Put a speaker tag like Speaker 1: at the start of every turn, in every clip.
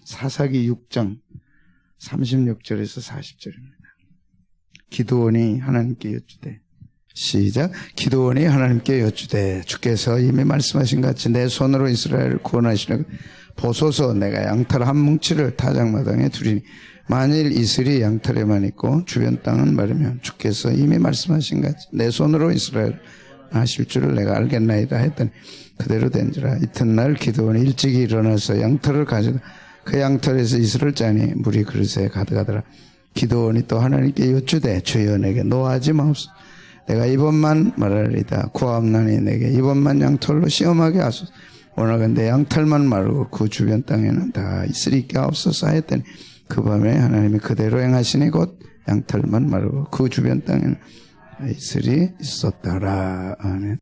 Speaker 1: 사사기 6장 36절에서 40절입니다. 기드온이 하나님께 여쭈되, 시작. 기드온이 하나님께 여쭈되, 주께서 이미 말씀하신 같이 내 손으로 이스라엘을 구원하시려고 보소서. 내가 양털 한 뭉치를 타작마당에 두리니 만일 이슬이 양털에만 있고 주변 땅은 마르면 주께서 이미 말씀하신 같이 내 손으로 이스라엘을 하실 줄을 내가 알겠나이다 했더니 그대로 된지라. 이튿날 기드온이 일찍이 일어나서 양털을 가져다 그 양털에서 이슬을 짜니 물이 그릇에 가득하더라. 기드온이 또 하나님께 여쭈되, 주여 내게 노하지 마옵소서. 내가 이번만 말하리이다. 구하옵나니 내게 이번만 양털로 시험하게 하소서. 원하건대 양털만 마르고 그 주변 땅에는 다 이슬이 있게 하옵소서 했더니 그 밤에 하나님이 그대로 행하시니 곧 양털만 마르고 그 주변 땅에는 이슬이 있었더라. 아멘.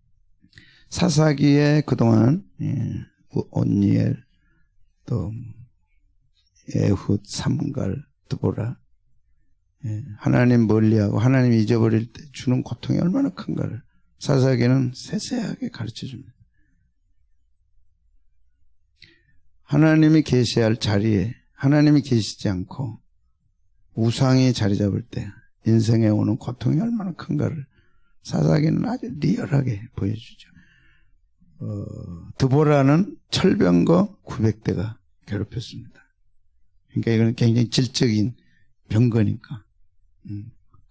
Speaker 1: 사사기에 그동안 온니엘, 또 에훗, 삼갈, 드보라, 하나님 멀리하고 하나님 잊어버릴 때 주는 고통이 얼마나 큰가를 사사기는 세세하게 가르쳐줍니다. 하나님이 계시할 자리에 하나님이 계시지 않고 우상이 자리 잡을 때 인생에 오는 고통이 얼마나 큰가를 사사기는 아주 리얼하게 보여주죠. 드보라는 철병거 900대가 괴롭혔습니다. 그러니까 이거는 굉장히 질적인 병거니까.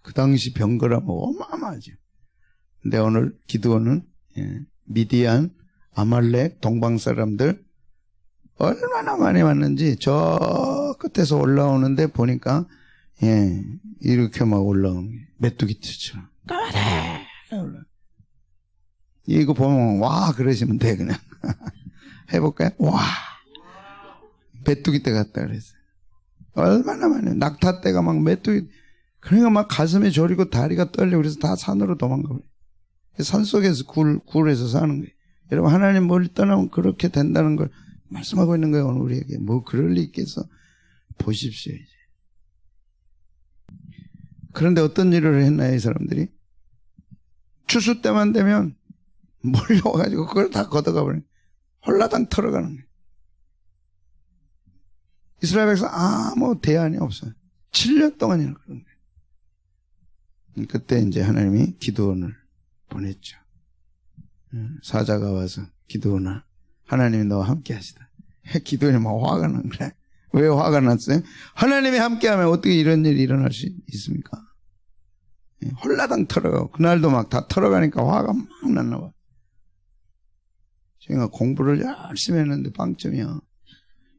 Speaker 1: 그 당시 병거라면 어마어마하죠. 근데 오늘 기드온은 미디안, 아말렉, 동방 사람들 얼마나 많이 왔는지 저 끝에서 올라오는데 보니까 이렇게 막 올라오는 게 메뚜기처럼 까마득 올라. 이거 보면 와 그러시면 돼 그냥. 해볼까요? 와 메뚜기 떼 같다 그랬어요. 얼마나 많이 낙타 떼가 막 메뚜기, 그러니까 막 가슴이 저리고 다리가 떨리고 그래서 다 산으로 도망가 버려요. 산속에서 굴에서 사는 거예요. 여러분 하나님 멀리 떠나면 그렇게 된다는 걸 말씀하고 있는 거예요. 오늘 우리에게 뭐 그럴 리 있겠어. 보십시오 이제. 그런데 어떤 일을 했나요 이 사람들이? 추수 때만 되면 몰려와가지고 그걸 다 걷어가 버려요. 홀라당 털어가는 거예요. 이스라엘 백성 아무 대안이 없어요. 7년 동안이나 그런 거예요. 그때 이제 하나님이 기드온을 보냈죠. 사자가 와서 기드온아 하나님이 너와 함께 하시다. 기드온이 막 화가 난 거야. 왜 화가 났어요? 하나님이 함께하면 어떻게 이런 일이 일어날 수 있습니까? 홀라당 털어가고 그날도 막 다 털어가니까 화가 막 났나 봐. 제가 공부를 열심히 했는데 빵점이야.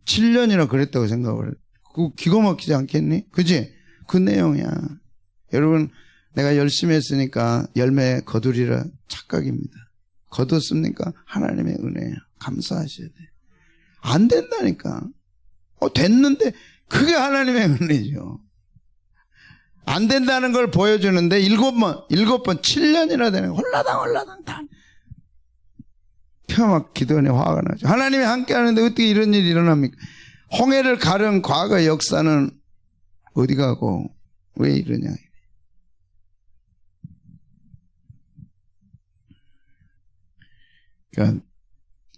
Speaker 1: 7년이나 그랬다고 생각을 해. 그거 기가 막히지 않겠니? 그지? 그 내용이야. 여러분 내가 열심히 했으니까 열매 거두리라 착각입니다. 거뒀습니까? 하나님의 은혜야. 감사하셔야 돼. 안 된다니까. 됐는데 그게 하나님의 은혜죠. 안 된다는 걸 보여주는데 7번 7년이나 되는 홀라당 다. 막 기도원에 화가 나죠. 하나님이 함께 하는데 어떻게 이런 일이 일어납니까? 홍해를 가른 과거 역사는 어디 가고 왜 이러냐. 그러니까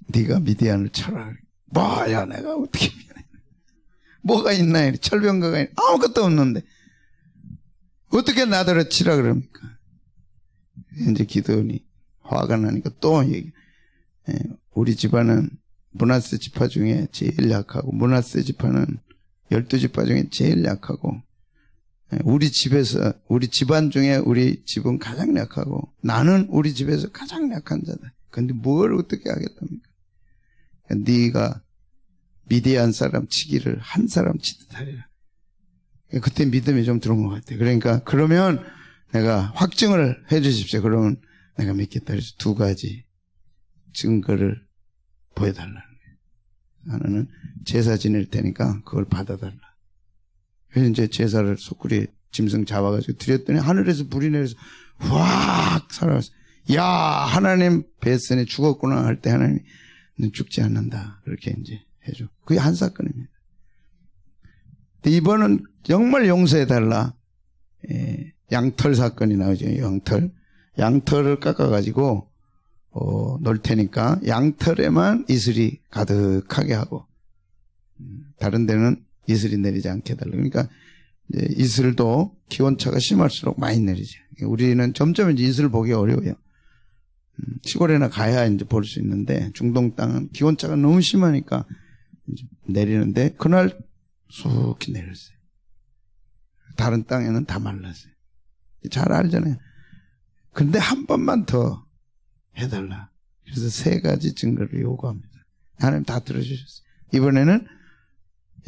Speaker 1: 네가 미디안을 쳐라. 뭐야 내가 어떻게 미안해. 뭐가 있나 철병거가 있나. 아무것도 없는데 어떻게 나더러 치라 그럽니까? 이제 기도원이 화가 나니까 또 얘기. 우리 집안은 므낫세 지파 중에 제일 약하고 므낫세 지파는 12지파 중에 제일 약하고 우리 집안 중에 우리 집은 가장 약하고 나는 우리 집에서 가장 약한 자다. 근데 뭘 어떻게 하겠답니까? 네가 미디안 사람 치기를 한 사람 치듯 하리라. 그때 믿음이 좀 들어온 것 같아요. 그러니까 그러면 내가 확증을 해 주십시오. 그러면 내가 믿겠다. 그래서 2가지 증거를 보여달라는 거예요. 하나는 제사 지낼 테니까 그걸 받아달라. 그래서 이제 제사를 소쿠리 짐승 잡아가지고 드렸더니 하늘에서 불이 내려서 확 살아왔어. 야 하나님 뵀으니 죽었구나 할 때 하나님이 죽지 않는다. 그렇게 이제 해줘. 그게 한 사건입니다. 이번은 정말 용서해달라. 양털 사건이 나오죠. 양털을 깎아가지고 놓을 테니까 양털에만 이슬이 가득하게 하고 다른 데는 이슬이 내리지 않게 해달라. 그러니까 이제 이슬도 기온차가 심할수록 많이 내리죠. 우리는 점점 이제 이슬 보기 어려워요. 시골에나 가야 이제 볼 수 있는데 중동 땅은 기온차가 너무 심하니까 이제 내리는데 그날 쑥히 내렸어요. 다른 땅에는 다 말랐어요. 잘 알잖아요. 근데 한 번만 더 해달라. 그래서 3가지 증거를 요구합니다. 하나님 다 들어주셨어요. 이번에는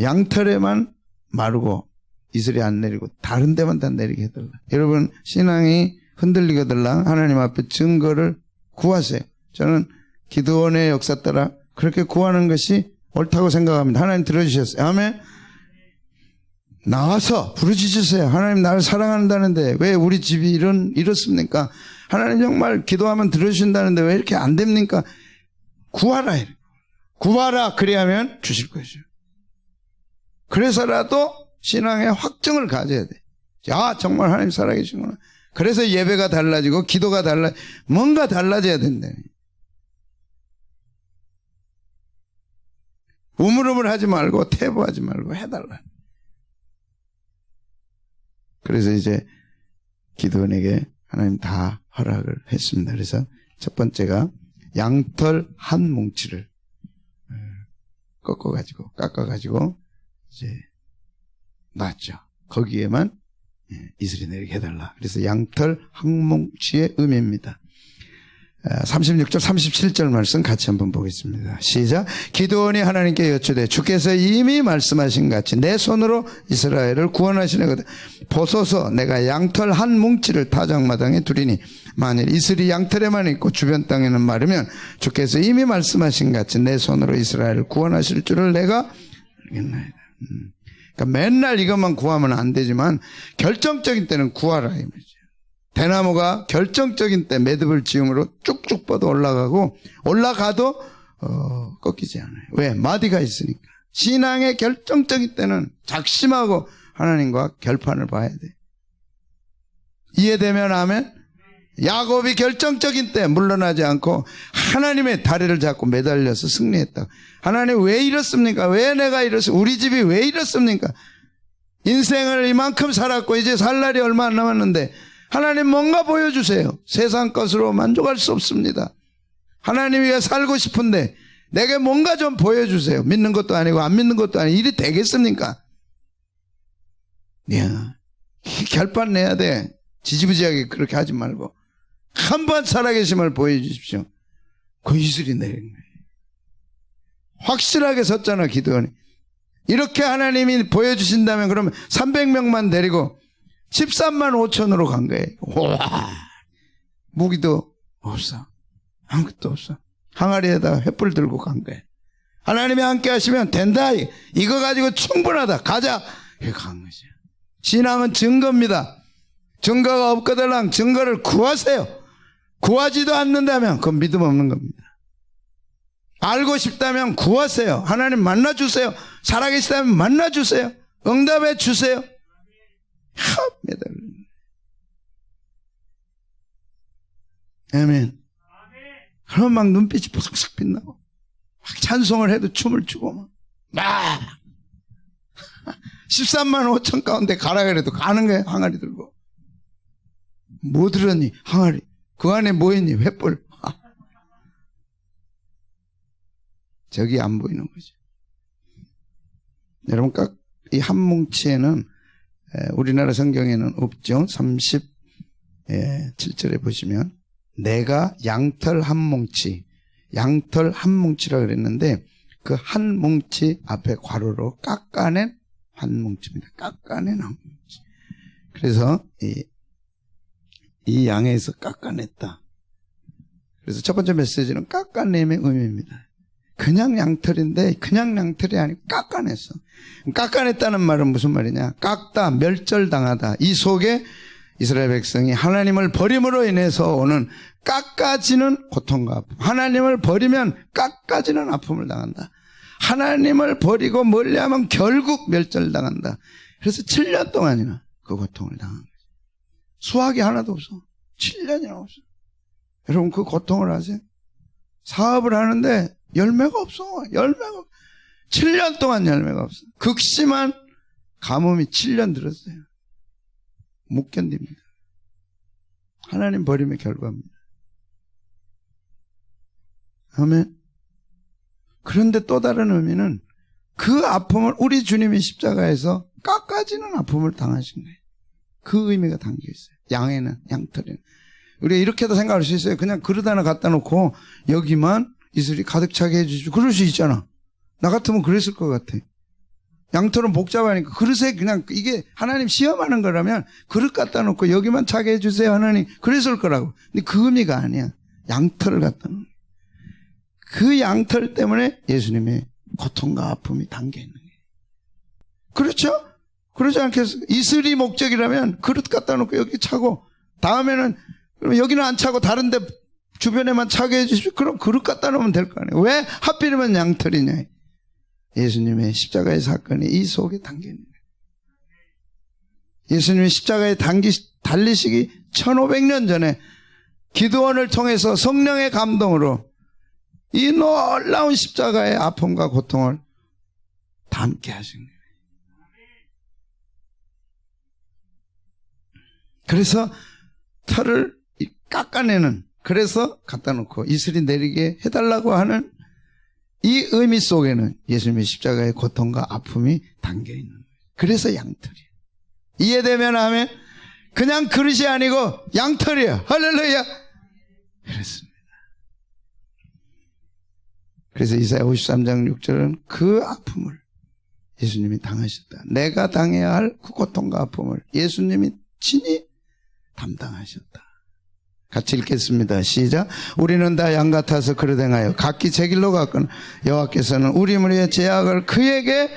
Speaker 1: 양털에만 마르고 이슬이 안 내리고 다른 데만 다 내리게 해달라. 여러분 신앙이 흔들리거들랑 하나님 앞에 증거를 구하세요. 저는 기드온의 역사 따라 그렇게 구하는 것이 옳다고 생각합니다. 하나님 들어주셨어요. 아멘. 나와서 부르짖으세요. 하나님 나를 사랑한다는데 왜 우리 집이 이렇습니까? 하나님 정말 기도하면 들어주신다는데 왜 이렇게 안 됩니까? 구하라. 구하라. 그래야면 주실 것이요. 그래서라도 신앙의 확증을 가져야 돼. 야, 정말 하나님 살아계시구나. 그래서 예배가 달라지고 기도가 뭔가 달라져야 된다. 우물우물하지 말고 태보하지 말고 해달라. 그래서 이제 기드온에게 하나님 다 허락을 했습니다. 그래서 첫 번째가 양털 한 뭉치를 깎아가지고 이제 놨죠. 거기에만 이슬이 내리게 해달라. 그래서 양털 한 뭉치의 의미입니다. 36절 37절 말씀 같이 한번 보겠습니다. 시작. 기드온이 하나님께 여쭈되 주께서 이미 말씀하신 같이 내 손으로 이스라엘을 구원하시려거든 보소서 내가 양털 한 뭉치를 타작마당에 두리니 만일 이슬이 양털에만 있고 주변 땅에는 마르면 주께서 이미 말씀하신 같이 내 손으로 이스라엘을 구원하실 줄을 내가 알겠나이다. 그러니까 맨날 이것만 구하면 안 되지만 결정적인 때는 구하라 이 말이죠. 대나무가 결정적인 때 매듭을 지음으로 쭉쭉 뻗어 올라가도 꺾이지 않아요. 왜? 마디가 있으니까. 신앙의 결정적인 때는 작심하고 하나님과 결판을 봐야 돼. 이해되면 아멘? 야곱이 결정적인 때 물러나지 않고 하나님의 다리를 잡고 매달려서 승리했다. 하나님 왜 이렇습니까? 왜 내가 이렇습니까? 우리 집이 왜 이렇습니까? 인생을 이만큼 살았고 이제 살 날이 얼마 안 남았는데 하나님 뭔가 보여주세요. 세상 것으로 만족할 수 없습니다. 하나님 위해 살고 싶은데 내게 뭔가 좀 보여주세요. 믿는 것도 아니고 안 믿는 것도 아니고 일이 되겠습니까? 야, 결판 내야 돼. 지지부지하게 그렇게 하지 말고 한 번 살아계심을 보여주십시오. 그 이슬이 내린 거예요. 확실하게 섰잖아 기드온이. 이렇게 하나님이 보여주신다면 그러면 300명만 데리고 13만 5천으로 간 거예요. 와, 무기도 없어. 아무것도 없어. 항아리에다가 횃불 들고 간 거예요. 하나님이 함께 하시면 된다. 이거 가지고 충분하다. 가자. 이렇게 간 거죠. 신앙은 증거입니다. 증거가 없거들랑 증거를 구하세요. 구하지도 않는다면 그건 믿음 없는 겁니다. 알고 싶다면 구하세요. 하나님 만나주세요. 살아계시다면 만나주세요. 응답해 주세요. 매달리는 아멘. 그럼 막 눈빛이 푸석푸석 빛나고 막 찬송을 해도 춤을 추고 막 13만 5천 가운데 가라 그래도 가는 거예요. 항아리 들고. 뭐 들었니? 항아리. 그 안에 뭐 있니? 횃불. 저기 안 보이는 거죠. 여러분 이 한 뭉치에는 우리나라 성경에는 없죠. 37절에 보시면 내가 양털 한 뭉치라 그랬는데 그 한 뭉치 앞에 괄호로 깎아낸 한 뭉치입니다. 깎아낸 한 뭉치. 그래서 이 양에서 깎아냈다. 그래서 첫 번째 메시지는 깎아냄의 의미입니다. 그냥 양털인데 그냥 양털이 아니고 깎아냈어. 깎아냈다는 말은 무슨 말이냐? 깎다, 멸절당하다. 이 속에 이스라엘 백성이 하나님을 버림으로 인해서 오는 깎아지는 고통과 아픔. 하나님을 버리면 깎아지는 아픔을 당한다. 하나님을 버리고 멀리하면 결국 멸절당한다. 그래서 7년 동안이나 그 고통을 당한 거죠. 수확이 하나도 없어. 7년이나 없어. 여러분 그 고통을 아세요? 사업을 하는데 열매가 없어. 7년 동안 열매가 없어요. 극심한 가뭄이 7년 들었어요. 못 견딥니다. 하나님 버림의 결과입니다. 아멘. 그런데 또 다른 의미는 그 아픔을 우리 주님이 십자가에서 깎아지는 아픔을 당하신 거예요. 그 의미가 담겨 있어요. 양에는, 양털에는. 우리가 이렇게도 생각할 수 있어요. 그냥 그릇 하나 갖다 놓고 여기만 이슬이 가득 차게 해주시고 그럴 수 있잖아. 나 같으면 그랬을 것 같아. 양털은 복잡하니까 그릇에 그냥 이게 하나님 시험하는 거라면 그릇 갖다 놓고 여기만 차게 해주세요 하나님 그랬을 거라고. 근데 그 의미가 아니야. 양털을 갖다 놓는 거야. 그 양털 때문에 예수님의 고통과 아픔이 담겨 있는 거예요. 그렇죠? 그러지 않겠어요? 이슬이 목적이라면 그릇 갖다 놓고 여기 차고 다음에는 여기는 안 차고 다른 데 주변에만 차게 해주십시오. 그럼 그릇 갖다 놓으면 될 거 아니에요. 왜 하필이면 양털이냐. 예수님의 십자가의 사건이 이 속에 담겨 있는 거예요. 예수님의 십자가에 달리시기 1500년 전에 기드온을 통해서 성령의 감동으로 이 놀라운 십자가의 아픔과 고통을 담게 하신 거예요. 그래서 털을 깎아내는, 그래서 갖다 놓고 이슬이 내리게 해달라고 하는 이 의미 속에는 예수님의 십자가의 고통과 아픔이 담겨 있는 거예요. 그래서 양털이에요. 이해되면 하면 그냥 그릇이 아니고 양털이에요. 할렐루야. 그렇습니다. 그래서 이사야 53장 6절은 그 아픔을 예수님이 당하셨다. 내가 당해야 할 그 고통과 아픔을 예수님이 친히 담당하셨다. 같이 읽겠습니다. 시작. 우리는 다 양 같아서 그릇 행하여 각기 제 길로 갔거늘 여호와께서는 우리 무리의 죄악을 그에게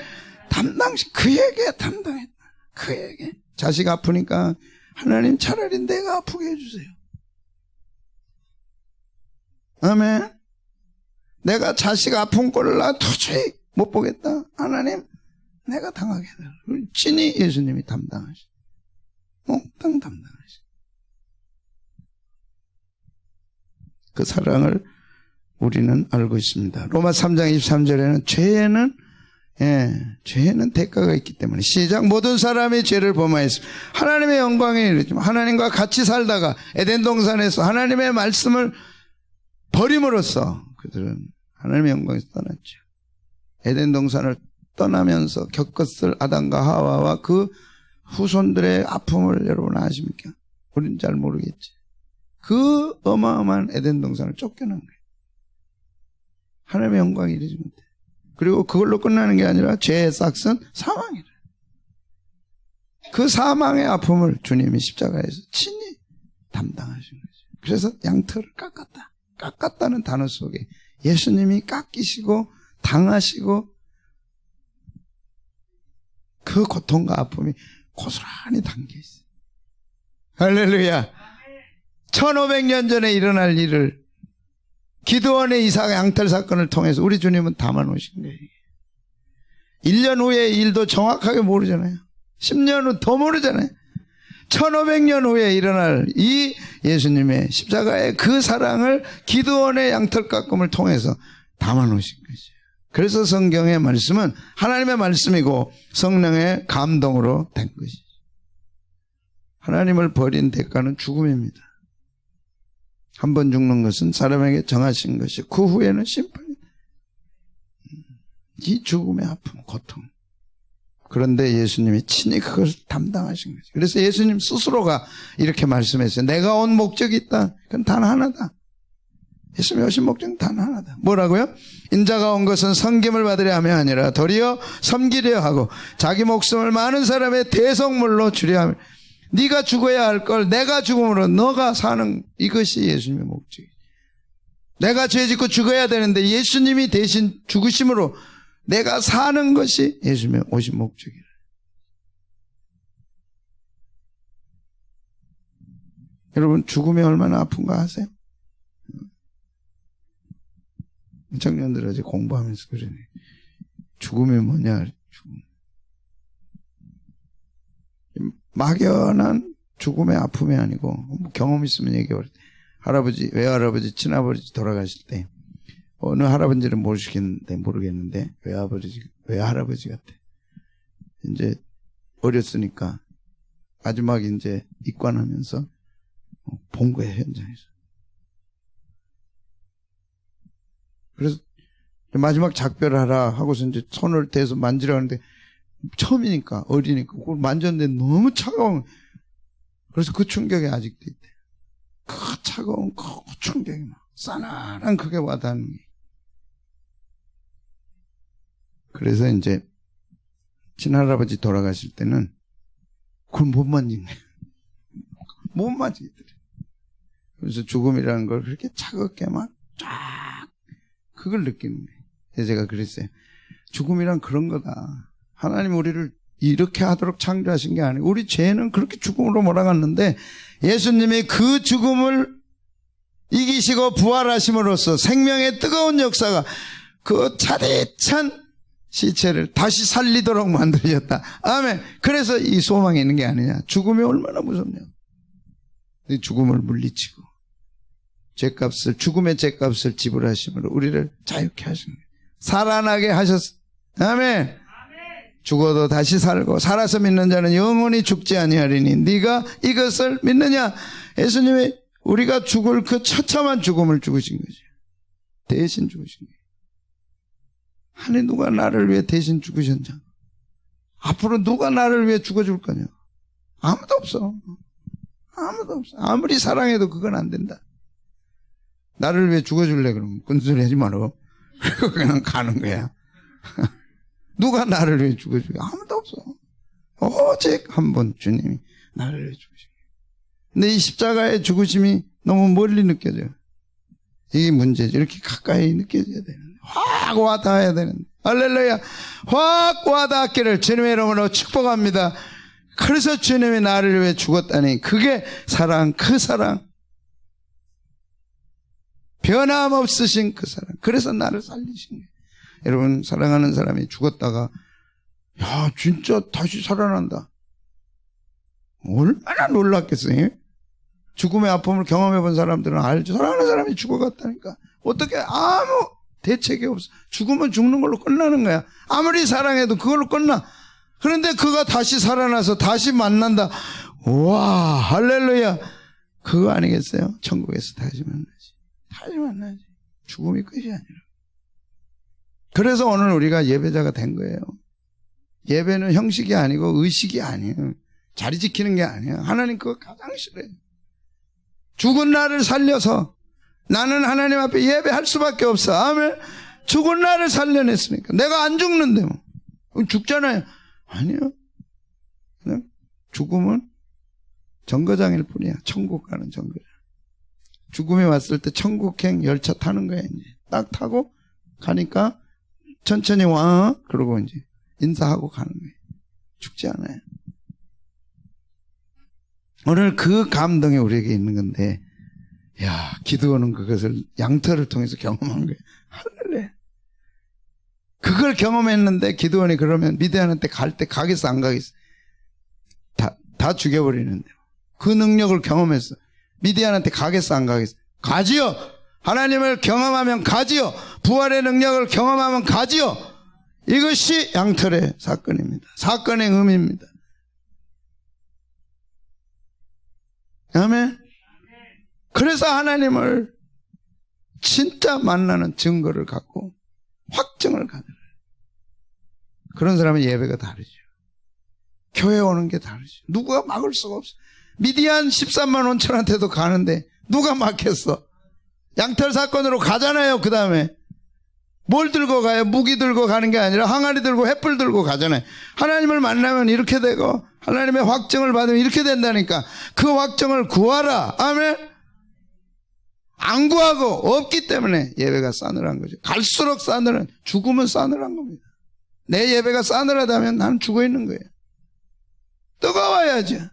Speaker 1: 담당했다. 그에게. 자식 아프니까 하나님 차라리 내가 아프게 해주세요. 아멘. 내가 자식 아픈 꼴을 나 도저히 못 보겠다. 하나님 내가 당하게 해달라. 친히 예수님이 담당하시. 몽땅 담당하시. 그 사랑을 우리는 알고 있습니다. 로마 3장 23절에는 죄에는 대가가 있기 때문에 시작. 모든 사람이 죄를 범하였습니다. 하나님의 영광에 이르지만 하나님과 같이 살다가 에덴 동산에서 하나님의 말씀을 버림으로써 그들은 하나님의 영광에서 떠났죠. 에덴 동산을 떠나면서 겪었을 아담과 하와와 그 후손들의 아픔을 여러분 아십니까? 우리는 잘 모르겠지. 그 어마어마한 에덴 동산을 쫓겨난 거예요. 하나님의 영광이 이르지 못해. 그리고 그걸로 끝나는 게 아니라 죄의 싹은 사망이래. 그 사망의 아픔을 주님이 십자가에서 친히 담당하신 거죠. 그래서 양털을 깎았다. 깎았다는 단어 속에 예수님이 깎이시고 당하시고 그 고통과 아픔이 고스란히 담겨 있어요. 할렐루야. 1500년 전에 일어날 일을 기드온의 이삭 양털 사건을 통해서 우리 주님은 담아 놓으신 거예요. 1년 후의 일도 정확하게 모르잖아요. 10년 후 더 모르잖아요. 1500년 후에 일어날 이 예수님의 십자가의 그 사랑을 기드온의 양털 깎음을 통해서 담아 놓으신 거죠. 그래서 성경의 말씀은 하나님의 말씀이고 성령의 감동으로 된 것이죠. 하나님을 버린 대가는 죽음입니다. 한 번 죽는 것은 사람에게 정하신 것이 그 후에는 심판이다. 이 죽음의 아픔, 고통. 그런데 예수님이 친히 그걸 담당하신 거죠. 그래서 예수님 스스로가 이렇게 말씀했어요. 내가 온 목적이 있다. 그건 단 하나다. 예수님이 오신 목적은 단 하나다. 뭐라고요? 인자가 온 것은 섬김을 받으려 함이 아니라 도리어 섬기려 하고 자기 목숨을 많은 사람의 대속물로 주려 함이라. 네가 죽어야 할 걸 내가 죽음으로 너가 사는, 이것이 예수님의 목적이에요. 내가 죄 짓고 죽어야 되는데 예수님이 대신 죽으심으로 내가 사는 것이 예수님의 오신 목적이에요. 여러분 죽음이 얼마나 아픈가 아세요? 청년들 어제 공부하면서 그러네. 죽음이 뭐냐? 막연한 죽음의 아픔이 아니고 경험 있으면 얘기해. 할아버지, 외할아버지, 친아버지 돌아가실 때 어느 할아버지는 모르겠는데 외할아버지 같아. 이제 어렸으니까 마지막에 이제 입관하면서 본 거예요, 현장에서. 그래서 마지막 작별하라 하고서 이제 손을 대서 만지라 하는데 처음이니까 어리니까 그걸 만졌는데 너무 차가운. 그래서 그 충격이 아직도 있대. 그 차가운 그 충격이 막 싸늘한 그게 와닿는 게. 그래서 이제 친할아버지 돌아가실 때는 그걸 못 만진 거예요. 못 만지겠더래. 그래서 죽음이라는 걸 그렇게 차갑게 막 쫙 그걸 느끼는 거예요. 그래서 제가 그랬어요. 죽음이란 그런 거다. 하나님 우리를 이렇게 하도록 창조하신 게 아니고 우리 죄는 그렇게 죽음으로 몰아갔는데 예수님이 그 죽음을 이기시고 부활하심으로써 생명의 뜨거운 역사가 그 차디찬 시체를 다시 살리도록 만들어졌다. 아멘. 그래서 이 소망이 있는 게 아니냐. 죽음이 얼마나 무섭냐. 죽음을 물리치고 죽음의 죄값을 지불하심으로 우리를 자유케 하신 거예요. 살아나게 하셨어. 아멘. 죽어도 다시 살고 살아서 믿는 자는 영원히 죽지 아니하리니 네가 이것을 믿느냐. 예수님이 우리가 죽을 그 처참한 죽음을 죽으신 거죠. 대신 죽으신 거예요. 아니 누가 나를 위해 대신 죽으셨냐. 앞으로 누가 나를 위해 죽어줄 거냐. 아무도 없어. 아무도 없어. 아무리 사랑해도 그건 안 된다. 나를 위해 죽어줄래 그러면 꾼소리 하지 마라. 그리고 그냥 가는 거야. 누가 나를 위해 죽어줄래. 아무도 없어. 오직 한 번 주님이 나를 위해 죽으신 거예요. 근데 이 십자가의 죽으심이 너무 멀리 느껴져요. 이게 문제죠. 이렇게 가까이 느껴져야 되는데 확 와닿아야 되는데. 할렐루야. 확 와닿기를 주님의 이름으로 축복합니다. 그래서 주님이 나를 위해 죽었다니 그게 사랑, 그 사랑. 변함없으신 그 사랑. 그래서 나를 살리신 거예요. 여러분 사랑하는 사람이 죽었다가 야 진짜 다시 살아난다. 얼마나 놀랐겠어요. 죽음의 아픔을 경험해 본 사람들은 알죠. 사랑하는 사람이 죽어갔다니까. 어떻게 아무 대책이 없어. 죽으면 죽는 걸로 끝나는 거야. 아무리 사랑해도 그걸로 끝나. 그런데 그가 다시 살아나서 다시 만난다. 와 할렐루야. 그거 아니겠어요? 천국에서 다시 만나지. 다시 만나지. 죽음이 끝이 아니라. 그래서 오늘 우리가 예배자가 된 거예요. 예배는 형식이 아니고 의식이 아니에요. 자리 지키는 게 아니에요. 하나님 그거 가장 싫어요. 죽은 나를 살려서 나는 하나님 앞에 예배할 수밖에 없어. 아멘. 죽은 나를 살려냈으니까. 내가 안 죽는데 뭐. 죽잖아요. 아니요. 그냥 죽음은 정거장일 뿐이야. 천국 가는 정거장. 죽음이 왔을 때 천국행 열차 타는 거야. 이제 딱 타고 가니까 천천히 와. 그러고 이제 인사하고 가는 거예요. 죽지 않아요. 오늘 그 감동이 우리에게 있는 건데, 야, 기드온은 그것을 양털을 통해서 경험한 거예요. 할렐루야. 그걸 경험했는데 기드온이 그러면 미디안한테 갈 때 가겠어 안 가겠어? 다 죽여버리는데 그 능력을 경험했어. 미디안한테 가겠어 안 가겠어? 가지요. 하나님을 경험하면 가지요. 부활의 능력을 경험하면 가지요. 이것이 양털의 사건입니다. 사건의 의미입니다. 아멘. 그래서 하나님을 진짜 만나는 증거를 갖고 확증을 가져요. 그런 사람의 예배가 다르죠. 교회 오는 게 다르죠. 누가 막을 수가 없어. 미디안 13만 5천한테도 가는데 누가 막혔어? 양털 사건으로 가잖아요. 그 다음에 뭘 들고 가요? 무기 들고 가는 게 아니라 항아리 들고 횃불 들고 가잖아요. 하나님을 만나면 이렇게 되고 하나님의 확증을 받으면 이렇게 된다니까. 그 확증을 구하라. 아멘. 안 구하고 없기 때문에 예배가 싸늘한 거죠. 갈수록 싸늘한, 죽으면 싸늘한 겁니다. 내 예배가 싸늘하다면 나는 죽어 있는 거예요. 뜨거워야죠.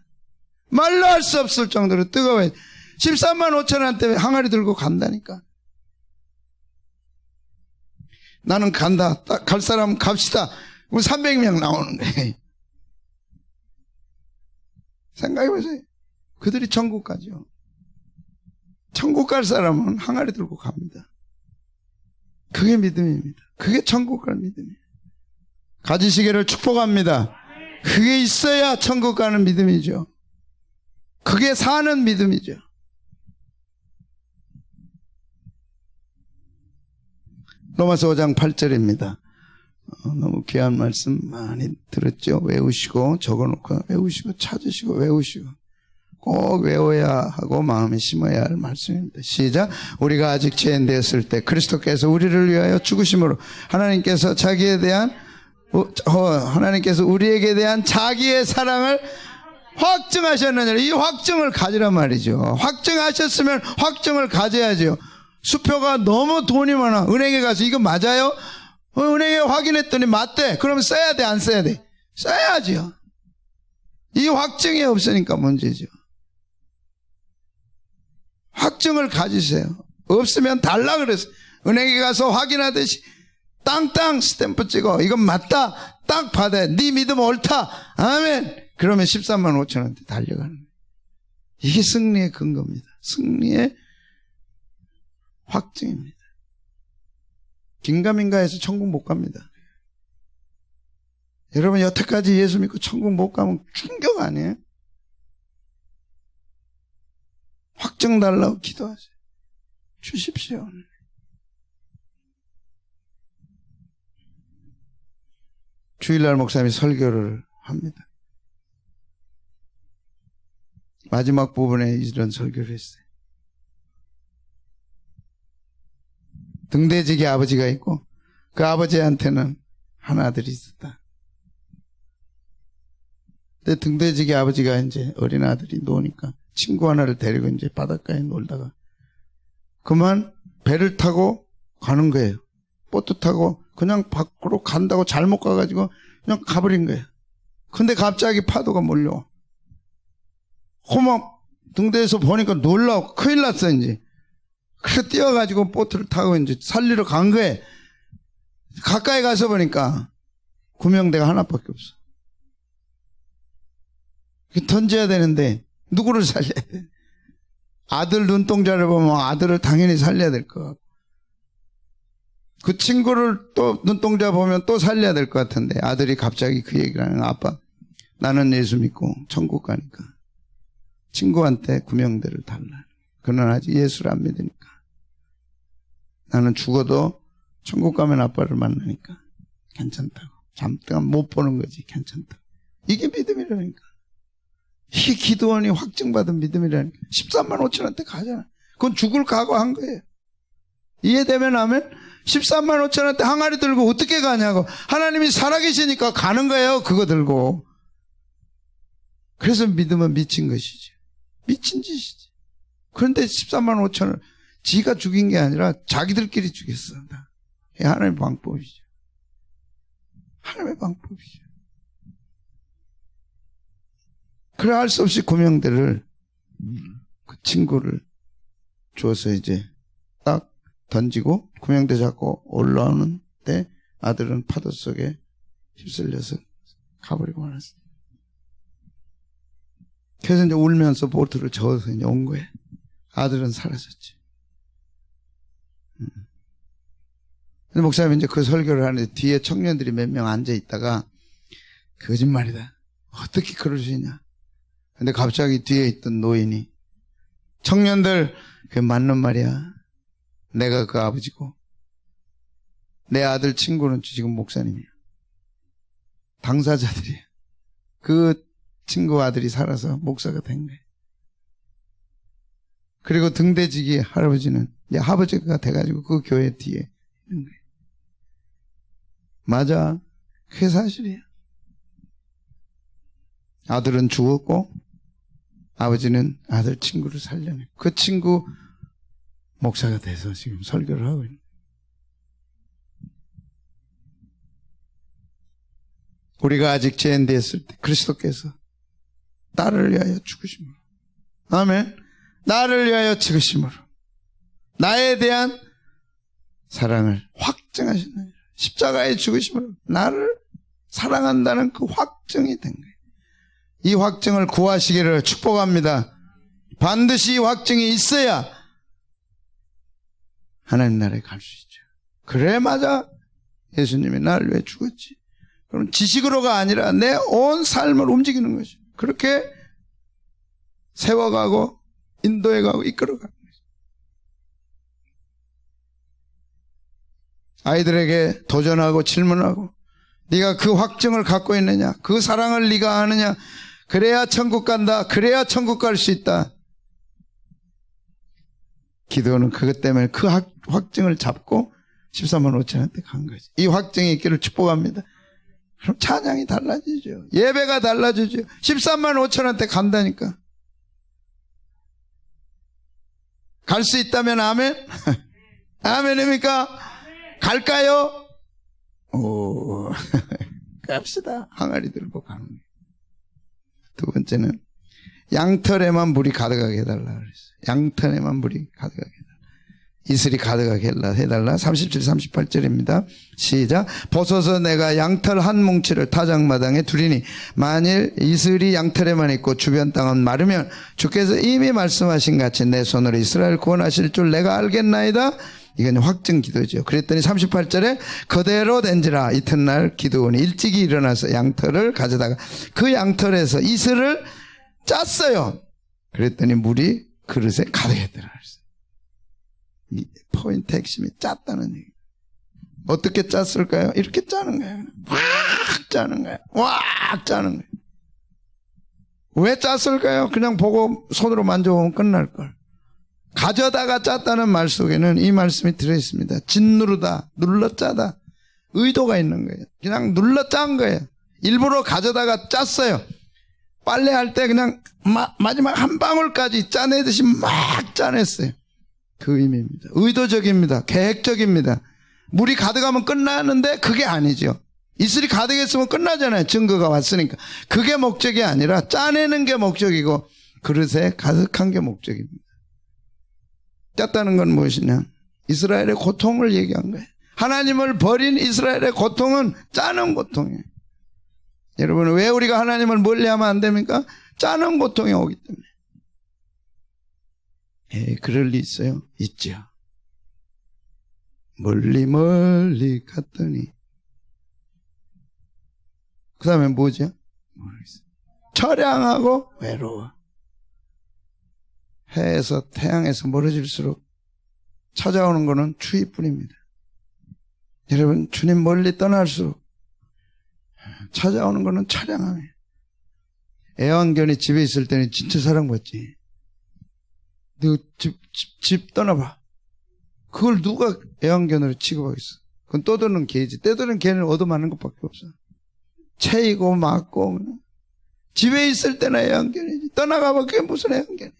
Speaker 1: 말로 할 수 없을 정도로 뜨거워야죠. 13만 5천원 때 항아리 들고 간다니까. 나는 간다. 갈 사람 갑시다. 300명 나오는 거예요. 생각해보세요. 그들이 천국 가죠. 천국 갈 사람은 항아리 들고 갑니다. 그게 믿음입니다. 그게 천국 가는 믿음이에요. 가지시기를 축복합니다. 그게 있어야 천국 가는 믿음이죠. 그게 사는 믿음이죠. 로마서 5장 8절입니다. 너무 귀한 말씀 많이 들었죠. 외우시고 적어놓고 외우시고 찾으시고 외우시고 꼭 외워야 하고 마음에 심어야 할 말씀입니다. 시작. 우리가 아직 죄인 되었을 때 그리스도께서 우리를 위하여 죽으심으로 하나님께서 우리에게 대한 자기의 사랑을 확증하셨느니라. 이 확증을 가지란 말이죠. 확증하셨으면 확증을 가져야죠. 수표가 너무 돈이 많아. 은행에 가서 이거 맞아요? 은행에 확인했더니 맞대. 그러면 써야 돼, 안 써야 돼? 써야죠. 이 확증이 없으니까 문제죠. 확증을 가지세요. 없으면 달라 그랬어요. 은행에 가서 확인하듯이 땅땅 스탬프 찍어. 이건 맞다. 딱 받아야 돼. 네 믿음 옳다. 아멘. 그러면 13만 5천 원대 달려가는 거예요. 이게 승리의 근거입니다. 승리의 확증입니다. 긴가민가해서 천국 못 갑니다. 여러분 여태까지 예수 믿고 천국 못 가면 충격 아니에요? 확증 달라고 기도하세요. 주십시오. 주일날 목사님이 설교를 합니다. 마지막 부분에 이런 설교를 했어요. 등대지기 아버지가 있고 그 아버지한테는 한 아들이 있었다. 근데 등대지기 아버지가 이제 어린 아들이 노니까 친구 하나를 데리고 이제 바닷가에 놀다가 그만 배를 타고 가는 거예요. 보트 타고 그냥 밖으로 간다고 잘못 가가지고 그냥 가버린 거예요. 근데 갑자기 파도가 몰려와. 호막 등대에서 보니까 놀라고 큰일 났어 이제. 그래서 뛰어가지고 보트를 타고 이제 살리러 간 거예요. 가까이 가서 보니까 구명대가 하나밖에 없어. 던져야 되는데 누구를 살려야 돼? 아들 눈동자를 보면 아들을 당연히 살려야 될 것 같고 그 친구를 또 눈동자 보면 또 살려야 될 것 같은데 아들이 갑자기 그 얘기를 하는 거야. 아빠 나는 예수 믿고 천국 가니까 친구한테 구명대를 달라. 그는 아직 예수를 안 믿으니까 나는 죽어도 천국 가면 아빠를 만나니까 괜찮다고. 잠깐 못 보는 거지 괜찮다고. 이게 믿음이라니까. 이 기도원이 확증받은 믿음이라니까. 13만 5천 원대 가잖아. 그건 죽을 각오한 거예요. 이해되면 하면 13만 5천 원대 항아리 들고 어떻게 가냐고. 하나님이 살아계시니까 가는 거예요. 그거 들고. 그래서 믿음은 미친 것이지. 미친 짓이지. 그런데 13만 5천 원 지가 죽인 게 아니라 자기들끼리 죽였어. 하나님의 방법이죠. 하나님의 방법이죠. 그래 할 수 없이 구명대를 그 친구를 줘서 이제 딱 던지고 구명대 잡고 올라오는 때 아들은 파도 속에 휩쓸려서 가버리고 말았어요. 그래서 이제 울면서 보트를 저어서 이제 온 거예요. 아들은 사라졌지. 근데 목사님이 이제 그 설교를 하는데 뒤에 청년들이 몇 명 앉아 있다가 거짓말이다. 어떻게 그럴 수 있냐. 근데 갑자기 뒤에 있던 노인이 청년들 그게 맞는 말이야. 내가 그 아버지고 내 아들 친구는 지금 목사님이야. 당사자들이야. 그 친구 아들이 살아서 목사가 된 거예요. 그리고 등대지기 할아버지는 이제 아버지가 돼가지고 그 교회 뒤에 있는 거예요. 맞아. 그게 사실이에요. 아들은 죽었고 아버지는 아들 친구를 살려내. 그 친구 목사가 돼서 지금 설교를 하고 있는 거예요. 우리가 아직 죄인 되었을 때 그리스도께서 나를 위하여 죽으심으로, 아멘. 나를 위하여 죽으심으로 나에 대한 사랑을 확증하시는 십자가에 죽으심으로 나를 사랑한다는 그 확증이 된 거예요. 이 확증을 구하시기를 축복합니다. 반드시 이 확증이 있어야 하나님 나라에 갈 수 있죠. 그래, 맞아. 예수님이 나를 위해 죽었지. 그럼 지식으로가 아니라 내 온 삶을 움직이는 거죠. 그렇게 세워가고 인도해가고 이끌어가는 거죠. 아이들에게 도전하고 질문하고 네가 그 확증을 갖고 있느냐? 그 사랑을 네가 아느냐? 그래야 천국 간다. 그래야 천국 갈 수 있다. 기도는 그것 때문에 그 확증을 잡고 13만 5천한테 간 거지. 이 확증이 있기를 축복합니다. 그럼 찬양이 달라지죠. 예배가 달라지죠. 13만 5천한테 간다니까. 갈 수 있다면 아멘? 아멘입니까? 갈까요? 오, 갑시다. 항아리 들고 가는 거예요. 두 번째는 양털에만 물이 가득하게 해달라 그랬어요. 양털에만 물이 가득하게 해달라. 이슬이 가득하게 해달라. 37, 38절입니다. 시작. 보소서 내가 양털 한 뭉치를 타작마당에 두리니 만일 이슬이 양털에만 있고 주변 땅은 마르면 주께서 이미 말씀하신 같이 내 손으로 이스라엘 구원하실 줄 내가 알겠나이다. 이건 확증 기도죠. 그랬더니 38절에 그대로 된지라. 이튿날 기도원이 일찍이 일어나서 양털을 가져다가 그 양털에서 이슬을 짰어요. 그랬더니 물이 그릇에 가득했더라. 이 포인트 핵심이 짰다는 얘기. 어떻게 짰을까요? 이렇게 짜는 거예요. 확 짜는 거예요. 확 짜는 거예요. 왜 짰을까요? 그냥 보고 손으로 만져보면 끝날걸. 가져다가 짰다는 말 속에는 이 말씀이 들어있습니다. 짓누르다, 눌러짜다. 의도가 있는 거예요. 그냥 눌러짠 거예요. 일부러 가져다가 짰어요. 빨래할 때 그냥 마지막 한 방울까지 짜내듯이 막 짜냈어요. 그 의미입니다. 의도적입니다. 계획적입니다. 물이 가득하면 끝나는데 그게 아니죠. 이슬이 가득했으면 끝나잖아요. 증거가 왔으니까. 그게 목적이 아니라 짜내는 게 목적이고 그릇에 가득한 게 목적입니다. 짰다는 건 무엇이냐? 이스라엘의 고통을 얘기한 거예요. 하나님을 버린 이스라엘의 고통은 짜는 고통이에요. 여러분, 왜 우리가 하나님을 멀리하면 안 됩니까? 짜는 고통이 오기 때문에. 그럴 리 있어요? 있죠. 멀리 갔더니 그 다음에 뭐죠? 모르겠어요. 처량하고 외로워. 해에서 태양에서 멀어질수록 찾아오는 것은 추위뿐입니다. 여러분, 주님 멀리 떠날수록 찾아오는 것은 처량함이에요. 애완견이 집에 있을 때는 진짜 사랑받지. 너 집 떠나봐. 그걸 누가 애완견으로 취급하겠어? 그건 떠드는 개지. 떠드는 개는 얻어맞는 것밖에 없어. 채이고 맞고. 집에 있을 때는 애완견이지. 떠나가봐. 그게 무슨 애완견이야.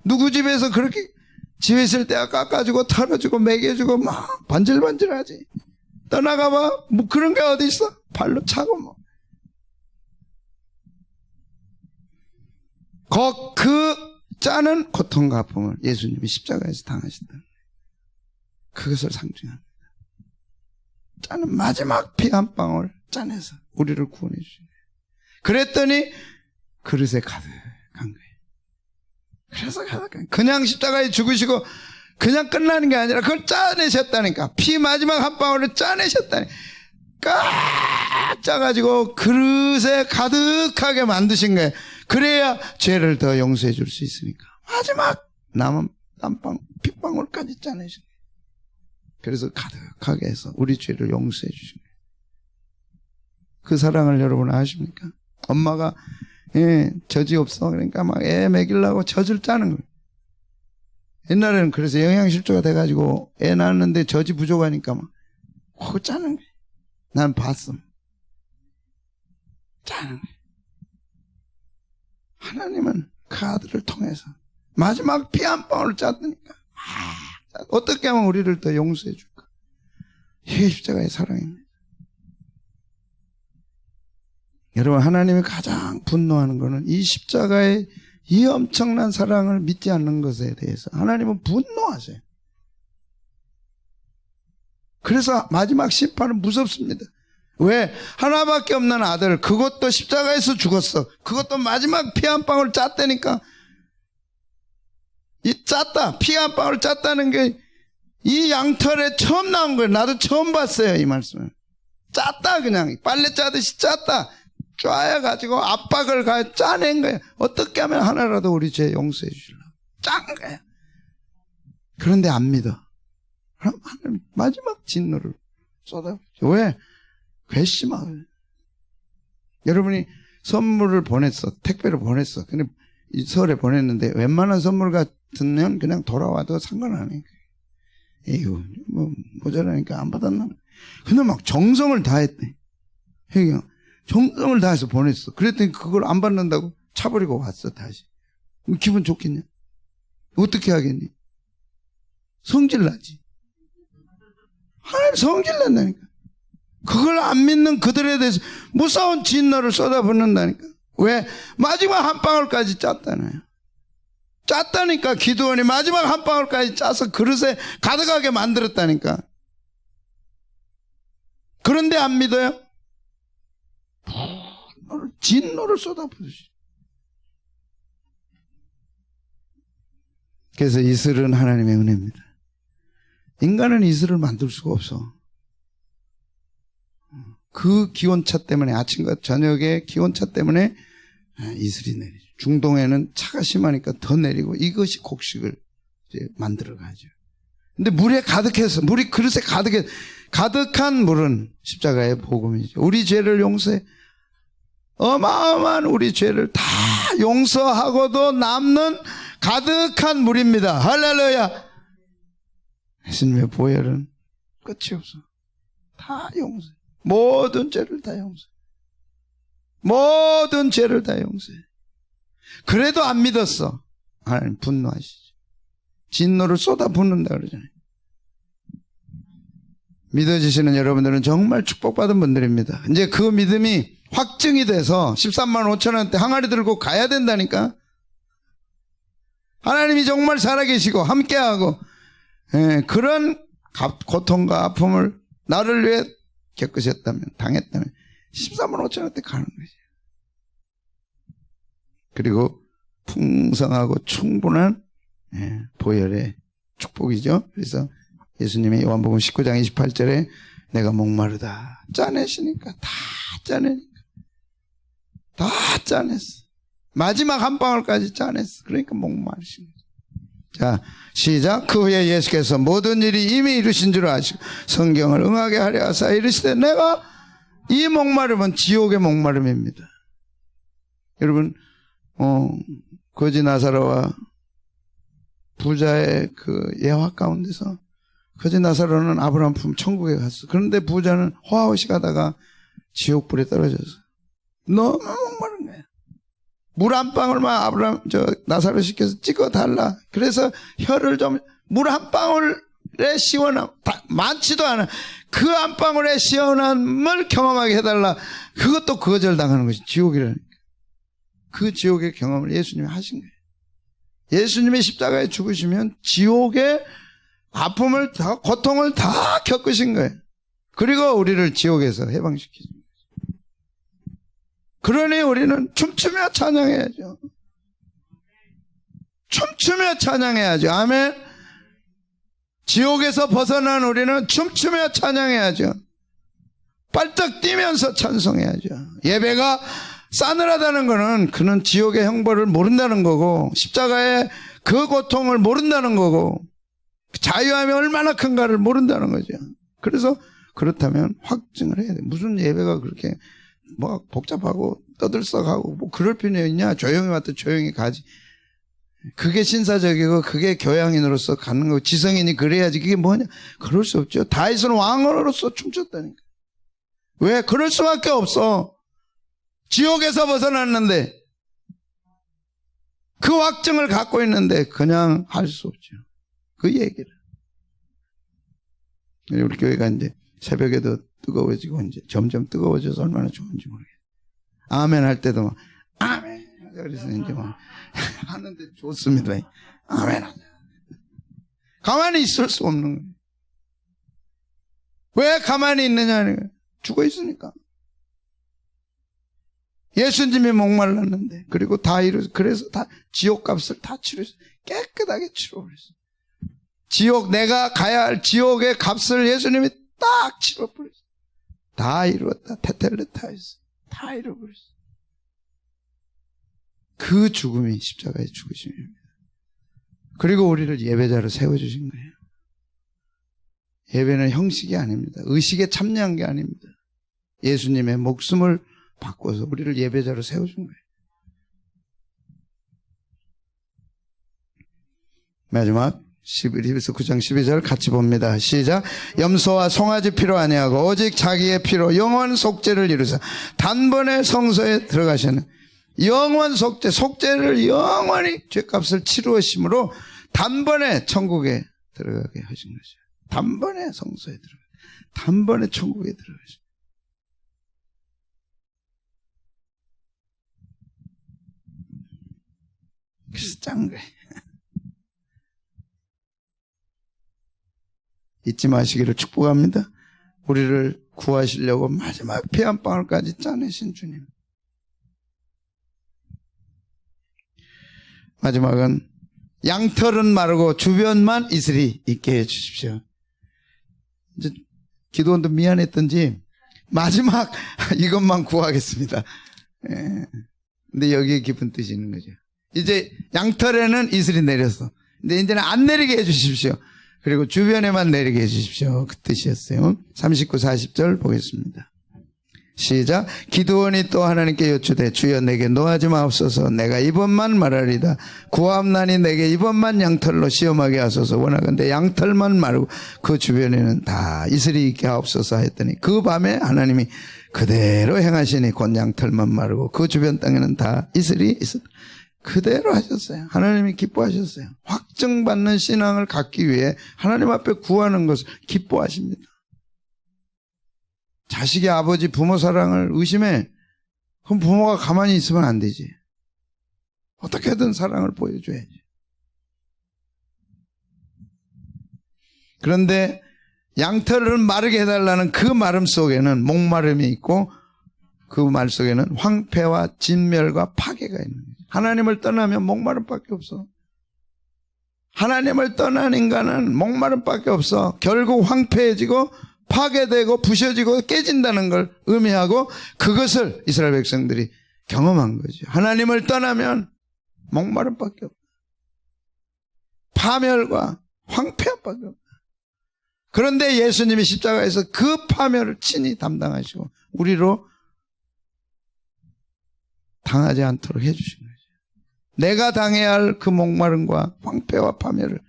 Speaker 1: 누구 집에서 그렇게 집에 있을 때 깎아주고 털어주고 먹여주고 막 반질반질하지. 떠나가봐. 뭐 그런 게 어디 있어? 발로 차고 뭐. 그 짜는 고통과 아픔을 예수님이 십자가에서 당하신다. 그것을 상징합니다. 짜는 마지막 피 한 방울 짜내서 우리를 구원해 주신 거예요. 그랬더니 그릇에 가득한 거예요. 그래서 가득한 그냥 십자가에 죽으시고 그냥 끝나는 게 아니라 그걸 짜내셨다니까. 피 마지막 한 방울을 짜내셨다니까. 꽉 짜가지고 그릇에 가득하게 만드신 거예요. 그래야 죄를 더 용서해 줄 수 있으니까. 마지막 남은 핏방울까지 짜내신 거예요. 그래서 가득하게 해서 우리 죄를 용서해 주신 거예요. 그 사랑을 여러분 아십니까? 엄마가 젖이 없어. 그러니까 막 애 먹이려고 젖을 짜는 거예요. 옛날에는 그래서 영양실조가 돼가지고 애 낳았는데 젖이 부족하니까 막 그거 짜는 거예요. 난 봤어. 짜는 거예요. 하나님은 그 아들을 통해서 마지막 피 한 방울을 짰다니까. 어떻게 하면 우리를 더 용서해 줄까? 이게 십자가의 사랑입니다. 여러분, 하나님이 가장 분노하는 것은 이 십자가의 이 엄청난 사랑을 믿지 않는 것에 대해서 하나님은 분노하세요. 그래서 마지막 심판은 무섭습니다. 왜? 하나밖에 없는 아들, 그것도 십자가에서 죽었어. 그것도 마지막 피 한 방울 짰다니까. 이 짰다, 피 한 방울 짰다는 게 이 양털에 처음 나온 거예요. 나도 처음 봤어요, 이 말씀을. 짰다, 그냥. 빨래 짜듯이 짰다. 쪼아가지고 압박을 짜낸 거예요. 어떻게 하면 하나라도 우리 죄 용서해 주시려고. 짠 거예요. 그런데 안 믿어. 그럼 하나님 마지막 진노를 쏟아부죠. 왜? 괘씸하고. 여러분이 선물을 보냈어. 택배로 보냈어. 근데 이 서울에 보냈는데 웬만한 선물 같으면 그냥 돌아와도 상관 안 해. 이거 뭐 모자라니까 안 받았나? 근데 막 정성을 다했대. 형이 정성을 다해서 보냈어. 그랬더니 그걸 안 받는다고 차버리고 왔어 다시. 기분 좋겠냐? 어떻게 하겠니? 성질나지. 하나님 성질난다니까. 그걸 안 믿는 그들에 대해서 무서운 진노를 쏟아붓는다니까. 왜? 마지막 한 방울까지 짰다나요. 짰다니까. 기드온이 마지막 한 방울까지 짜서 그릇에 가득하게 만들었다니까. 그런데 안 믿어요? 진노를 쏟아부으시. 그래서 이슬은 하나님의 은혜입니다. 인간은 이슬을 만들 수가 없어. 그 기온차 때문에, 아침과 저녁의 기온차 때문에 이슬이 내리죠. 중동에는 차가 심하니까 더 내리고, 이것이 곡식을 이제 만들어 가죠. 근데 물에 가득해서, 물이 그릇에 가득한 물은 십자가의 복음이죠. 우리 죄를 용서해. 어마어마한 우리 죄를 다 용서하고도 남는 가득한 물입니다. 할렐루야. 예수님의 보혈은 끝이 없어. 다 용서해. 모든 죄를 다 용서해. 모든 죄를 다 용서해. 그래도 안 믿었어. 하나님 분노하시죠. 진노를 쏟아붓는다 그러잖아요. 믿어지시는 여러분들은 정말 축복받은 분들입니다. 이제 그 믿음이 확증이 돼서 13만 5천 원대 항아리 들고 가야 된다니까. 하나님이 정말 살아계시고 함께하고, 그런 고통과 아픔을 나를 위해 겪으셨다면, 당했다면 13만 5천 원대 가는 거죠. 그리고 풍성하고 충분한 보혈의 축복이죠. 그래서 예수님이 요한복음 19장 28절에 내가 목마르다 짜내시니까 다 짜내니까 다 짜냈어. 마지막 한 방울까지 짜냈어. 그러니까 목마르신 거죠. 자, 시작. 그 후에 예수께서 모든 일이 이미 이루신 줄 아시고 성경을 응하게 하려 하사 이르시되 내가 이 목마름은 지옥의 목마름입니다. 여러분, 거지 나사로와 부자의 그 예화 가운데서 거지 나사로는 아브라함 품 천국에 갔어. 그런데 부자는 호화호시 가다가 지옥불에 떨어져서 너무 목마른 거야. 물 한 방울만 나사로 시켜서 찍어달라. 그래서 혀를 좀, 물 한 방울의 시원함, 많지도 않아. 그 한 방울의 시원함을 경험하게 해달라. 그것도 거절당하는 것이 지옥이라니까. 그 지옥의 경험을 예수님이 하신 거예요. 예수님이 십자가에 죽으시면 지옥의 아픔을 다, 고통을 다 겪으신 거예요. 그리고 우리를 지옥에서 해방시키신 거예요. 그러니 우리는 춤추며 찬양해야죠. 춤추며 찬양해야죠. 아멘. 지옥에서 벗어난 우리는 춤추며 찬양해야죠. 발떡 뛰면서 찬송해야죠. 예배가 싸늘하다는 것은 그는 지옥의 형벌을 모른다는 거고 십자가의 그 고통을 모른다는 거고 자유함이 얼마나 큰가를 모른다는 거죠. 그래서 그렇다면 확증을 해야 돼. 무슨 예배가 그렇게 뭐 복잡하고 떠들썩하고 뭐 그럴 필요 있냐. 조용히 왔다 조용히 가지. 그게 신사적이고 그게 교양인으로서 가는 거고 지성인이 그래야지. 그게 뭐냐. 그럴 수 없죠. 다윗은 왕으로서 춤췄다니까. 왜? 그럴 수밖에 없어. 지옥에서 벗어났는데 그 확증을 갖고 있는데 그냥 할 수 없죠. 그 얘기를. 우리 교회가 이제 새벽에도 뜨거워지고 이제 점점 뜨거워져서 얼마나 좋은지 모르겠어요. 아멘 할 때도 막 아멘 그래서 이제 막 하는데 좋습니다. 아멘 하자. 가만히 있을 수 없는 거예요. 왜 가만히 있느냐? 죽어 있으니까. 예수님이 목말랐는데 그리고 다 이루어서 그래서 다 지옥값을 다 치르서 깨끗하게 치러버렸어요. 지옥, 내가 가야 할 지옥의 값을 예수님이 딱 치러버렸어요. 다 이루었다. 테텔레타이스. 다 이루어버렸어요. 그 죽음이 십자가의 죽으심입니다. 그리고 우리를 예배자로 세워주신 거예요. 예배는 형식이 아닙니다. 의식에 참여한 게 아닙니다. 예수님의 목숨을 바꿔서 우리를 예배자로 세워준 거예요. 마지막 11에서 9장 12절 같이 봅니다. 시작. 염소와 송아지 피로 아니하고 오직 자기의 피로 영원 속죄를 이루사 단번에 성소에 들어가시는 영원 속죄, 속죄를 영원히 죄값을 치루으심으로 단번에 천국에 들어가게 하신 거죠. 단번에 성소에 들어가, 단번에 천국에 들어가죠. 그래서 짠 거예요. 잊지 마시기를 축복합니다. 우리를 구하시려고 마지막 피 한 방울까지 짜내신 주님. 마지막은 양털은 마르고 주변만 이슬이 있게 해주십시오. 이제 기도원도 미안했던지 마지막 이것만 구하겠습니다. 예. 근데 여기에 깊은 뜻이 있는 거죠. 이제 양털에는 이슬이 내렸어. 근데 이제는 안 내리게 해주십시오. 그리고 주변에만 내리게 해주십시오. 그 뜻이었어요. 39, 40절 보겠습니다. 시작. 기드온이 또 하나님께 여쭈되 주여 내게 노하지 마옵소서. 내가 이번만 말하리다. 구함나니 내게 이번만 양털로 시험하게 하소서. 원하건대 양털만 마르고 그 주변에는 다 이슬이 있게 하옵소서 했더니 그 밤에 하나님이 그대로 행하시니 곧 양털만 마르고 그 주변 땅에는 다 이슬이 있었다. 그대로 하셨어요. 하나님이 기뻐하셨어요. 확증받는 신앙을 갖기 위해 하나님 앞에 구하는 것을 기뻐하십니다. 자식의 아버지 부모 사랑을 의심해. 그럼 부모가 가만히 있으면 안 되지. 어떻게든 사랑을 보여줘야지. 그런데 양털을 마르게 해달라는 그 마름 속에는 목마름이 있고 그 말 속에는 황폐와 진멸과 파괴가 있는 거예요. 하나님을 떠나면 목마름밖에 없어. 하나님을 떠난 인간은 목마름밖에 없어. 결국 황폐해지고 파괴되고 부셔지고 깨진다는 걸 의미하고 그것을 이스라엘 백성들이 경험한 거죠. 하나님을 떠나면 목마름밖에 없다. 파멸과 황폐함밖에 없다. 그런데 예수님이 십자가에서 그 파멸을 친히 담당하시고 우리로 당하지 않도록 해주신 거죠. 내가 당해야 할 그 목마름과 황폐와 파멸을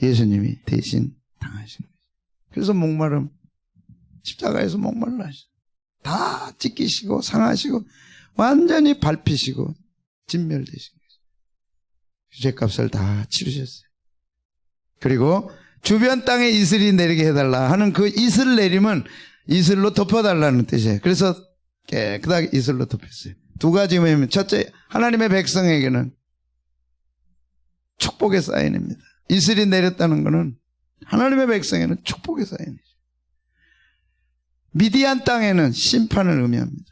Speaker 1: 예수님이 대신 당하신 거죠. 그래서 목마름, 십자가에서 목마름을 하시죠. 다 찢기시고 상하시고 완전히 밟히시고 진멸되신 거죠. 죄값을 다 치르셨어요. 그리고 주변 땅에 이슬이 내리게 해달라 하는 그 이슬 내림은 이슬로 덮어달라는 뜻이에요. 그래서 깨끗하게 이슬로 덮였어요. 두 가지 의미입니다. 첫째, 하나님의 백성에게는 축복의 사인입니다. 이슬이 내렸다는 것은 하나님의 백성에게는 축복의 사인이죠. 미디안 땅에는 심판을 의미합니다.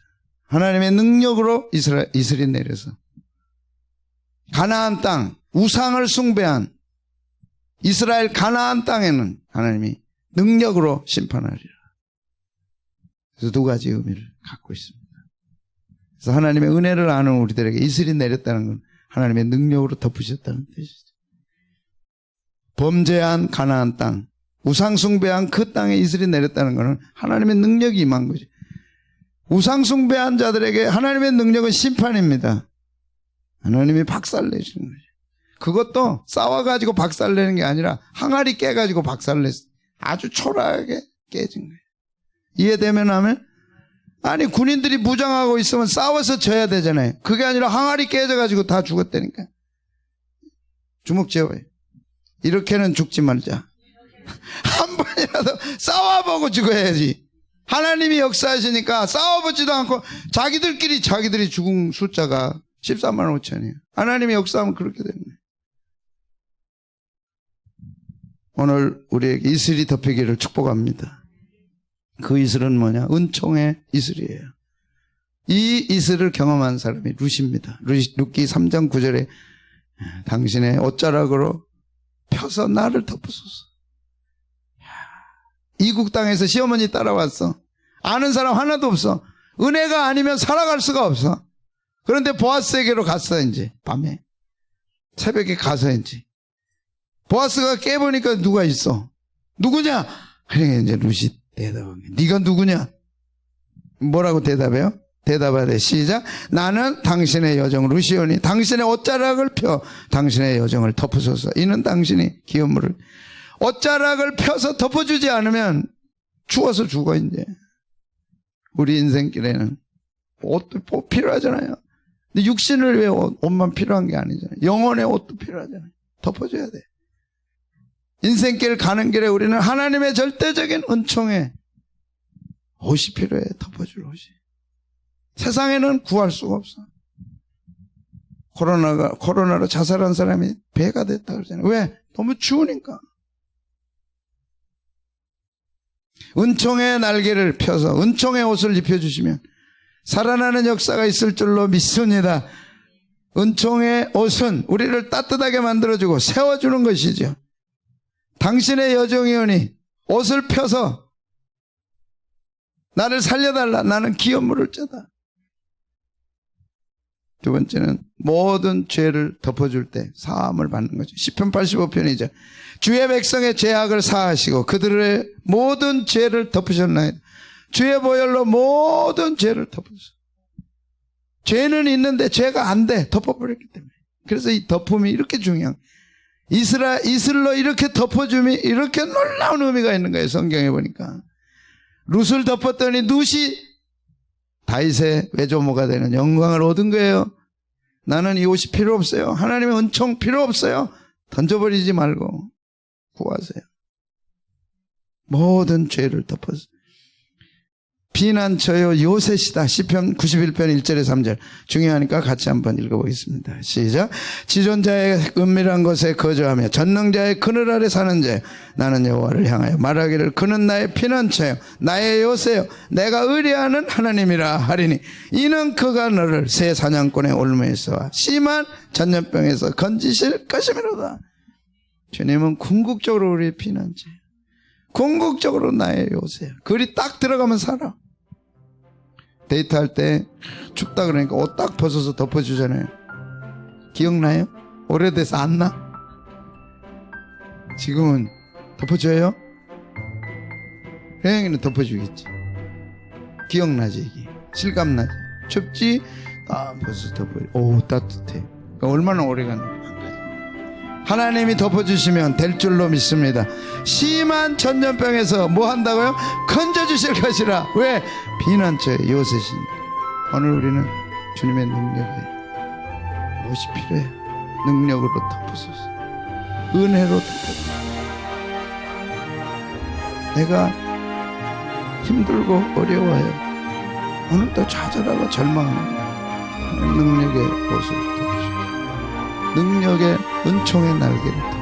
Speaker 1: 하나님의 능력으로 이슬이 내려서 가나안 땅, 우상을 숭배한 이스라엘 가나안 땅에는 하나님이 능력으로 심판하리라. 그래서 두 가지 의미를 갖고 있습니다. 그래서 하나님의 은혜를 아는 우리들에게 이슬이 내렸다는 건 하나님의 능력으로 덮으셨다는 뜻이죠. 범죄한 가나안 땅, 우상숭배한 그 땅에 이슬이 내렸다는 것은 하나님의 능력이 임한 거죠. 우상숭배한 자들에게 하나님의 능력은 심판입니다. 하나님이 박살내시는 거죠. 그것도 싸워가지고 박살내는 게 아니라 항아리 깨가지고 박살냈어요. 아주 초라하게 깨진 거예요. 이해되면 하면? 아니 군인들이 무장하고 있으면 싸워서 져야 되잖아요. 그게 아니라 항아리 깨져가지고 다 죽었다니까. 주먹 쥐어봐요. 이렇게는 죽지 말자. 한 번이라도 싸워보고 죽어야지. 하나님이 역사하시니까 싸워보지도 않고 자기들이 죽은 숫자가 13만 5천이에요. 하나님이 역사하면 그렇게 되는 거예요. 오늘 우리에게 이슬이 덮이기를 축복합니다. 그 이슬은 뭐냐? 은총의 이슬이에요. 이 이슬을 경험한 사람이 룻입니다. 룻기 3장 9절에 당신의 옷자락으로 펴서 나를 덮으소서. 이국 땅에서 시어머니 따라왔어. 아는 사람 하나도 없어. 은혜가 아니면 살아갈 수가 없어. 그런데 보아스에게로 갔어. 이제 밤에 새벽에 가서 이제 보아스가 깨보니까 누가 있어. 누구냐? 그러니까 이제 룻이 대답하게. 네가 누구냐? 뭐라고 대답해요? 대답해야 돼. 시작. 나는 당신의 여정 룻이오니 당신의 옷자락을 펴 당신의 여정을 덮으소서. 이는 당신이 기업물을 옷자락을 펴서 덮어주지 않으면 죽어서 죽어. 이제 우리 인생길에는 옷도 필요하잖아요. 근데 육신을 위해 옷만 필요한 게 아니잖아요. 영혼의 옷도 필요하잖아요. 덮어줘야 돼. 인생길 가는 길에 우리는 하나님의 절대적인 은총에 옷이 필요해. 덮어줄 옷이. 세상에는 구할 수가 없어. 코로나로 자살한 사람이 배가 됐다 그러잖아요. 왜? 너무 추우니까. 은총의 날개를 펴서 은총의 옷을 입혀주시면 살아나는 역사가 있을 줄로 믿습니다. 은총의 옷은 우리를 따뜻하게 만들어주고 세워주는 것이죠. 당신의 여정이오니 옷을 펴서 나를 살려달라. 나는 기업물을 짜다. 두 번째는 모든 죄를 덮어줄 때 사함을 받는 거죠. 시편 85편이죠. 주의 백성의 죄악을 사하시고 그들의 모든 죄를 덮으셨나이다. 주의 보혈로 모든 죄를 덮으셨어요. 죄는 있는데 죄가 안 돼. 덮어버렸기 때문에. 그래서 이 덮음이 이렇게 중요한 거예요. 이슬로 이렇게 덮어줌이 이렇게 놀라운 의미가 있는 거예요. 성경에 보니까. 룻을 덮었더니 룻이 다윗의 외조모가 되는 영광을 얻은 거예요. 나는 이 옷이 필요 없어요. 하나님의 은총 필요 없어요. 던져버리지 말고 구하세요. 모든 죄를 덮어서 비난처요 요셋이다. 시편 91편 1절에 3절 중요하니까 같이 한번 읽어보겠습니다. 시작. 지존자의 은밀한 곳에 거주하며 전능자의 그늘 아래 사는 자 나는 여호와를 향하여 말하기를 그는 나의 피난처요 나의 요새요 내가 의뢰하는 하나님이라 하리니 이는 그가 너를 새 사냥꾼의 올무에서와 심한 전염병에서 건지실 것이미로다. 주님은 궁극적으로 우리의 피난처예요. 궁극적으로 나의 요새요. 글이 딱 들어가면 살아. 데이트할 때 춥다 그러니까 옷 딱 벗어서 덮어주잖아요. 기억나요? 오래돼서 안 나? 지금은 덮어줘요? 혜영이는 덮어주겠지. 기억나지 이게? 실감나지? 춥지? 딱 벗어서 덮어줘. 오 따뜻해. 그러니까 얼마나 오래가나. 하나님이 덮어주시면 될 줄로 믿습니다. 심한 전염병에서 뭐 한다고요? 건져주실 것이라. 왜? 비난처의 요새시니까. 오늘 우리는 주님의 능력에 무엇이 필요해? 능력으로 덮으소서. 은혜로 덮어주소서. 내가 힘들고 어려워요. 오늘도 좌절하고 절망합니다. 능력의 옷을 덮어주소서. 능력의 은총의 날개를